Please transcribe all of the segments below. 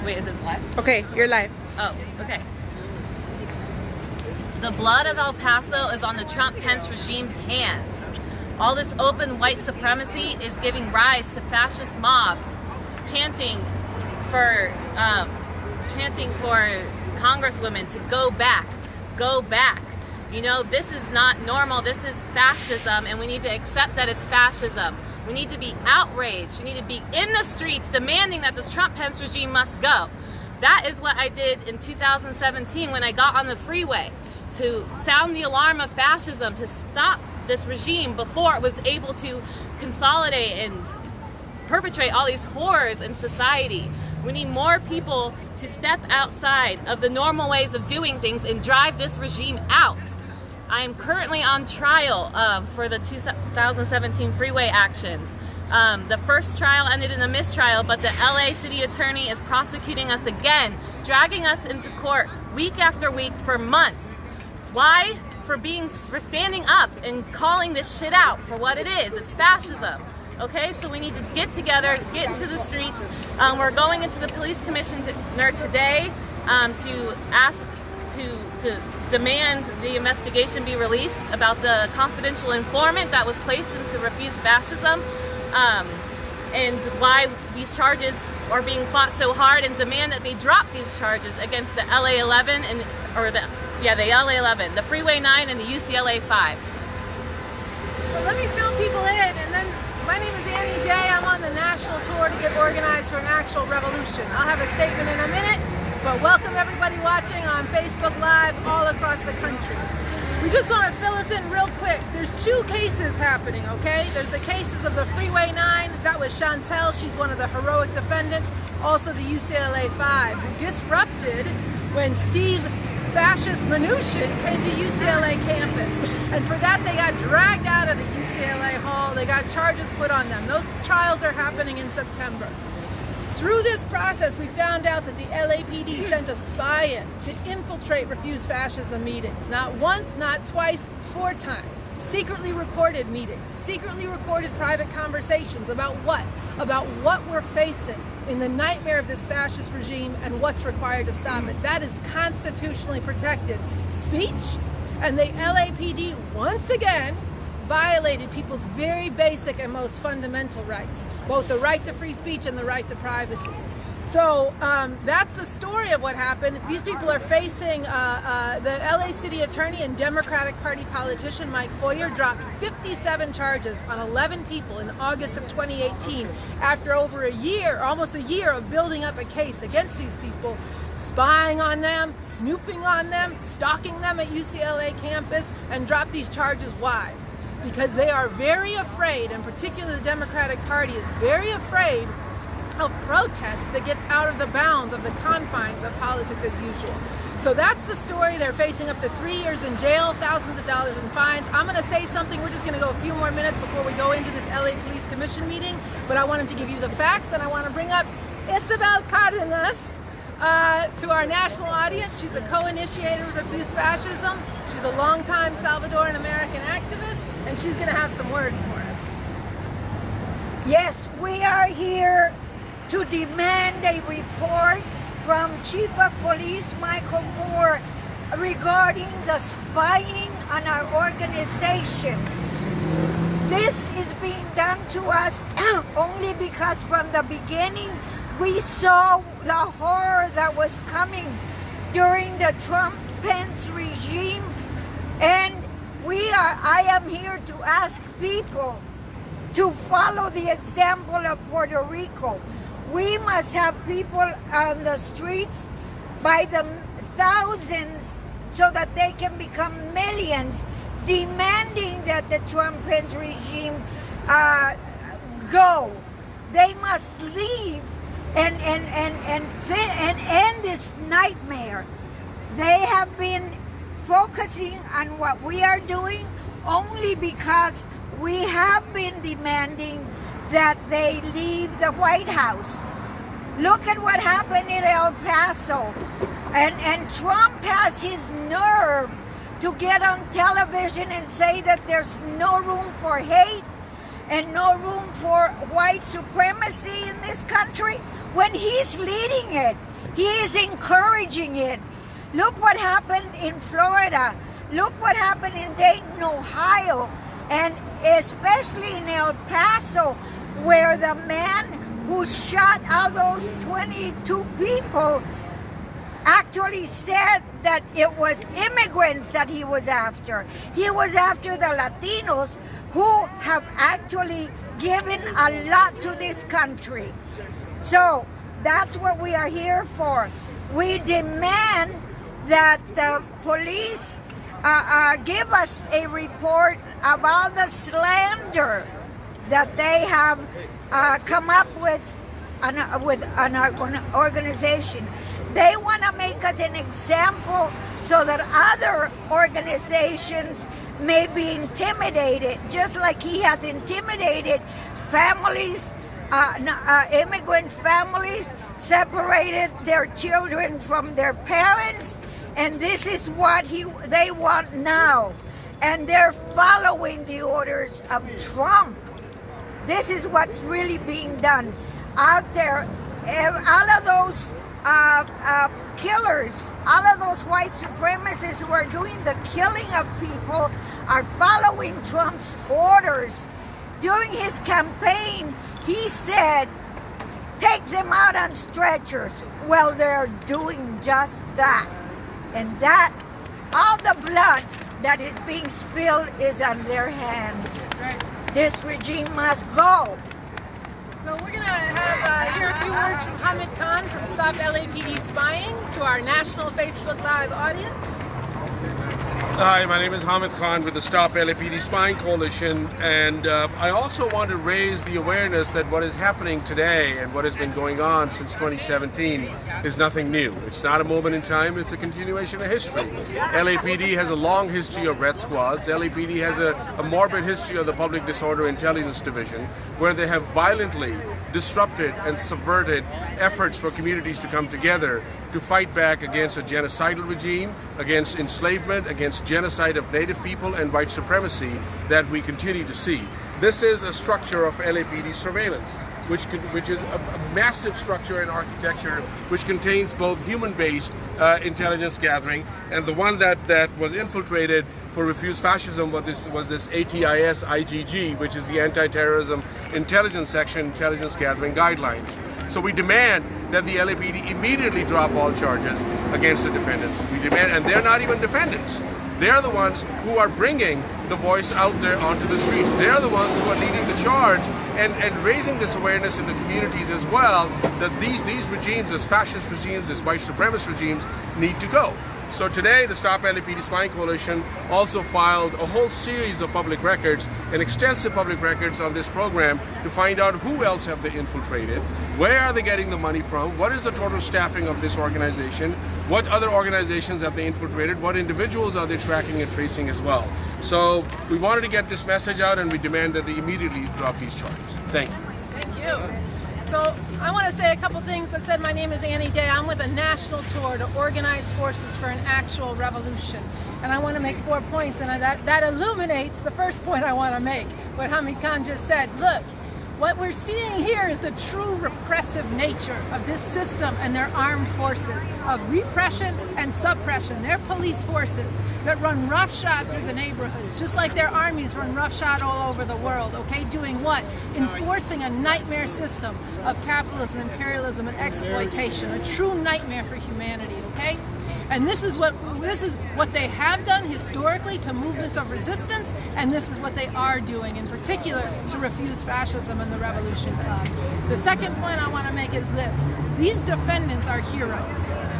Wait, is it live? Okay, you're live. Oh, okay. The blood of El Paso is on the Trump-Pence regime's hands. All this open white supremacy is giving rise to fascist mobs chanting for congresswomen to go back, go back. You know, this is not normal. This is fascism, and we need to accept that it's fascism. We need to be outraged. We need to be in the streets demanding that this Trump-Pence regime must go. That is what I did in 2017 when I got on the freeway, to sound the alarm of fascism, to stop this regime before it was able to consolidate and perpetrate all these horrors in society. We need more people to step outside of the normal ways of doing things and drive this regime out. I am currently on trial for the 2017 freeway actions. The first trial ended in a mistrial, but the LA city attorney is prosecuting us again, dragging us into court week after week for months. Why? For standing up and calling this shit out for what it is. It's fascism. Okay, so we need to get together, get into the streets. We're going into the police commissioner today to ask to demand the investigation be released about the confidential informant that was placed into Refuse Fascism, and why these charges are being fought so hard, and demand that they drop these charges against the LA11 the LA11, the Freeway9 and the UCLA5. So let me fill people in, and then my name is Annie Day. I'm on the national tour to get organized for an actual revolution. I'll have a statement in a minute, but welcome everybody watching on Facebook Live all across the country. We just want to fill us in real quick. There's two cases happening, okay? There's the cases of the Freeway9, that was Chantel, she's one of the heroic defendants, also the UCLA5, who disrupted when Steve Fascist Mnuchin came to UCLA campus. And for that they got dragged out of the UCLA hall, they got charges put on them. Those trials are happening in September. Through this process, we found out that the LAPD sent a spy in to infiltrate Refuse Fascism meetings. Not once, not twice, 4 times. Secretly recorded meetings, secretly recorded private conversations about what? About what we're facing in the nightmare of this fascist regime and what's required to stop it. That is constitutionally protected speech, and the LAPD once again violated people's very basic and most fundamental rights, both the right to free speech and the right to privacy. So that's the story of what happened. These people are facing, the LA city attorney and Democratic Party politician Mike Foyer dropped 57 charges on 11 people in August of 2018 after over a year, almost a year of building up a case against these people, spying on them, snooping on them, stalking them at UCLA campus, and dropped these charges. Why? Because they are very afraid, and particularly the Democratic Party is very afraid of protest that gets out of the bounds of the confines of politics as usual. So that's the story. They're facing up to 3 years in jail, thousands of dollars in fines. I'm going to say something. We're just going to go a few more minutes before we go into this LA Police Commission meeting, but I wanted to give you the facts, and I want to bring up Isabel Cardenas to our national audience. She's a co-initiator of Refuse Fascism. She's a longtime Salvadoran American activist, and she's going to have some words for us. Yes, we are here to demand a report from Chief of Police Michael Moore regarding the spying on our organization. This is being done to us only because from the beginning we saw the horror that was coming during the Trump-Pence regime, and I am here to ask people to follow the example of Puerto Rico. We must have people on the streets by the thousands so that they can become millions, demanding that the Trump-Pence regime go. They must leave and end this nightmare. They have been focusing on what we are doing only because we have been demanding that they leave the White House. Look at what happened in El Paso. And Trump has his nerve to get on television and say that there's no room for hate and no room for white supremacy in this country when he's leading it. He is encouraging it. Look what happened in Florida. Look what happened in Dayton, Ohio, and especially in El Paso, where the man who shot out those 22 people actually said that it was immigrants that he was after. He was after the Latinos who have actually given a lot to this country. So that's what we are here for. We demand that the police give us a report about the slander that they have come up with an organization. They want to make us an example so that other organizations may be intimidated, just like he has intimidated families, immigrant families, separated their children from their parents, and this is what they want now. And they're following the orders of Trump. This is what's really being done out there. All of those killers, all of those white supremacists who are doing the killing of people are following Trump's orders. During his campaign, he said, take them out on stretchers. Well, they're doing just that. And that, all the blood that is being spilled is on their hands. Right. This regime must go. So we're going to hear a few words from Hamid Khan from Stop LAPD Spying to our national Facebook Live audience. Hi, my name is Hamid Khan with the Stop LAPD Spying Coalition, and I also want to raise the awareness that what is happening today and what has been going on since 2017 is nothing new. It's not a moment in time, it's a continuation of history. LAPD has a long history of red squads. LAPD has a morbid history of the Public Disorder Intelligence Division, where they have violently disrupted and subverted efforts for communities to come together to fight back against a genocidal regime, against enslavement, against genocide of Native people and white supremacy that we continue to see. This is a structure of LAPD surveillance, which is a massive structure and architecture which contains both human-based intelligence gathering, and the one that was infiltrated for Refuse Fascism was this ATIS IGG, which is the Anti-Terrorism Intelligence Section Intelligence Gathering Guidelines. So we demand that the LAPD immediately drop all charges against the defendants. We demand, and they're not even defendants. They're the ones who are bringing the voice out there onto the streets. They're the ones who are leading the charge and raising this awareness in the communities as well, that these regimes, these fascist regimes, these white supremacist regimes, need to go. So today, the Stop LAPD Spying Coalition also filed a whole series of public records, and extensive public records on this program, to find out who else have they infiltrated, where are they getting the money from, what is the total staffing of this organization, what other organizations have they infiltrated, what individuals are they tracking and tracing as well. So we wanted to get this message out, and we demand that they immediately drop these charges. Thank you. Thank you. So I want to say a couple things. I said my name is Annie Day. I'm with a national tour to organize forces for an actual revolution. And I want to make 4 points, and that illuminates the first point I want to make, what Hamid Khan just said. Look, what we're seeing here is the true repressive nature of this system and their armed forces of repression and suppression. They're police forces that run roughshod through the neighborhoods, just like their armies run roughshod all over the world, okay? Doing what? Enforcing a nightmare system of capitalism, imperialism, and exploitation, a true nightmare for humanity, okay? And this is what they have done historically to movements of resistance, and this is what they are doing, in particular to Refuse Fascism and the Revolution Club. The second point I want to make is this. These defendants are heroes.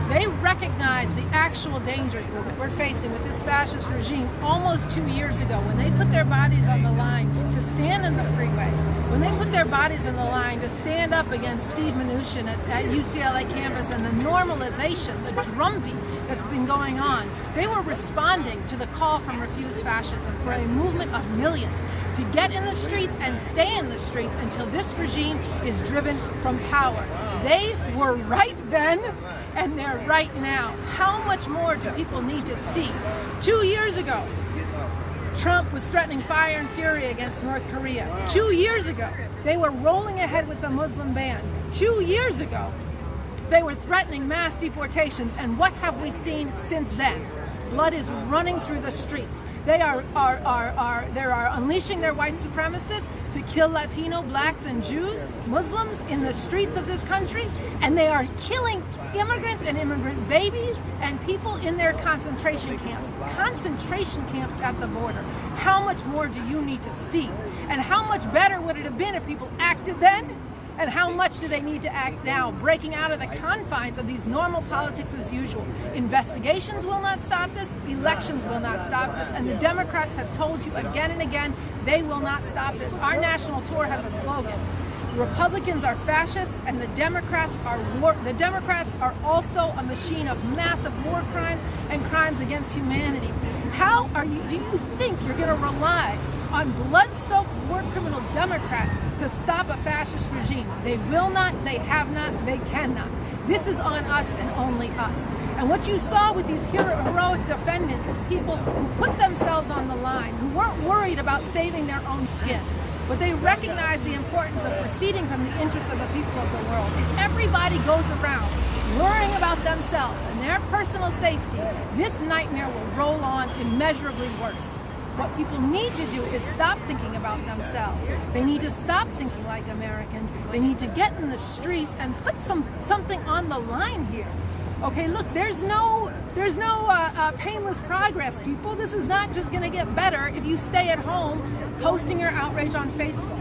They recognize the actual dangers we're facing with this fascist regime almost 2 years ago, when they put their bodies on the line to stand in the freeway, when they put their bodies on the line to stand up against Steve Mnuchin at UCLA campus and the normalization, the drumbeat that's been going on. They were responding to the call from Refuse Fascism for a movement of millions to get in the streets and stay in the streets until this regime is driven from power. They were right then, and they're right now. How much more do people need to see? 2 years ago, Trump was threatening fire and fury against North Korea. 2 years ago, they were rolling ahead with the Muslim ban. 2 years ago, They were threatening mass deportations, and what have we seen since then? Blood is running through the streets. They are unleashing their white supremacists to kill Latino, blacks, and Jews, Muslims in the streets of this country, and they are killing immigrants and immigrant babies and people in their concentration camps. Concentration camps at the border. How much more do you need to see? And how much better would it have been if people acted then? And how much do they need to act now, breaking out of the confines of these normal politics as usual? Investigations will not stop this, elections will not stop this, and the Democrats have told you again and again, they will not stop this. Our national tour has a slogan. The Republicans are fascists, and the Democrats are are also a machine of massive war crimes and crimes against humanity. Do you think you're going to rely on blood-soaked war criminal Democrats to stop a fascist regime? They will not, they have not, they cannot. This is on us and only us. And what you saw with these heroic defendants is people who put themselves on the line, who weren't worried about saving their own skin, but they recognized the importance of proceeding from the interests of the people of the world. If everybody goes around worrying about themselves and their personal safety, this nightmare will roll on immeasurably worse. What people need to do is stop thinking about themselves. They need to stop thinking like Americans. They need to get in the streets and put something on the line here. Okay, look, there's no painless progress, people. This is not just going to get better if you stay at home posting your outrage on Facebook.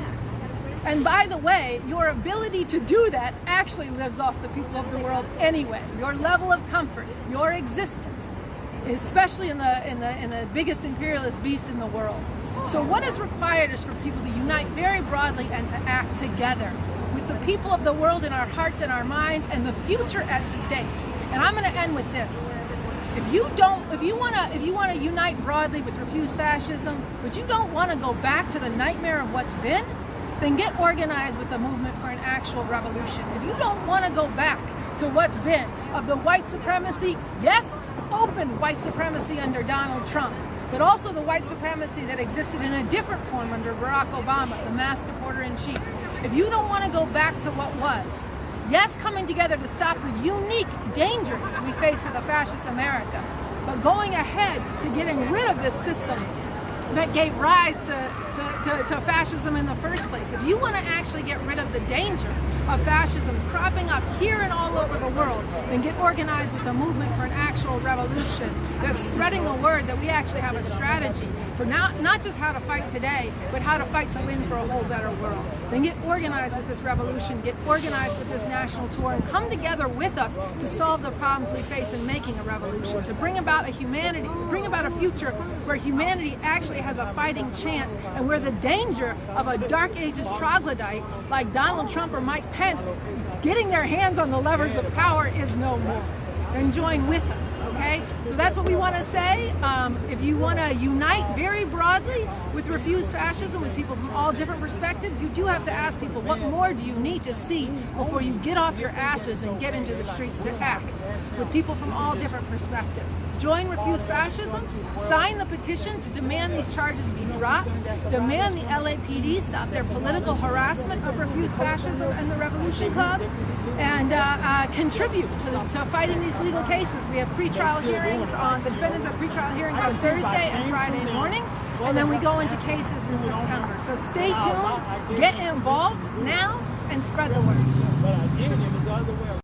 And by the way, your ability to do that actually lives off the people of the world anyway. Your level of comfort, your existence, especially in the biggest imperialist beast in the world. So what is required is for people to unite very broadly and to act together with the people of the world in our hearts and our minds and the future at stake. And I'm going to end with this. If you want to unite broadly with Refuse Fascism, but you don't want to go back to the nightmare of what's been, then get organized with the movement for an actual revolution. If you don't want to go back to what's been of the white supremacy, yes, open white supremacy under Donald Trump, but also the white supremacy that existed in a different form under Barack Obama, the mass deporter-in-chief. If you don't want to go back to what was, yes, coming together to stop the unique dangers we face with a fascist America, but going ahead to getting rid of this system that gave rise to fascism in the first place. If you want to actually get rid of the danger of fascism cropping up here and all over the world, then get organized with the movement for an actual revolution that's spreading the word that we actually have a strategy for not just how to fight today, but how to fight to win for a whole better world. Then get organized with this revolution, get organized with this national tour, and come together with us to solve the problems we face in making a revolution, to bring about a future where humanity actually has a fighting chance, and where the danger of a dark ages troglodyte like Donald Trump or Mike Pence getting their hands on the levers of power is no more. Then join with us, okay? So that's what we want to say. If you want to unite very broadly with Refuse Fascism, with people from all different perspectives, you do have to ask people, what more do you need to see before you get off your asses and get into the streets to act with people from all different perspectives? Join Refuse Fascism, sign the petition to demand these charges be dropped, demand the LAPD stop their political harassment of Refuse Fascism and the Revolution Club, and contribute to fighting these legal cases. We have pretrial hearings the defendants have pretrial hearings on Thursday and Friday morning, and then we go into cases in September. So stay tuned, get involved now, and spread the word.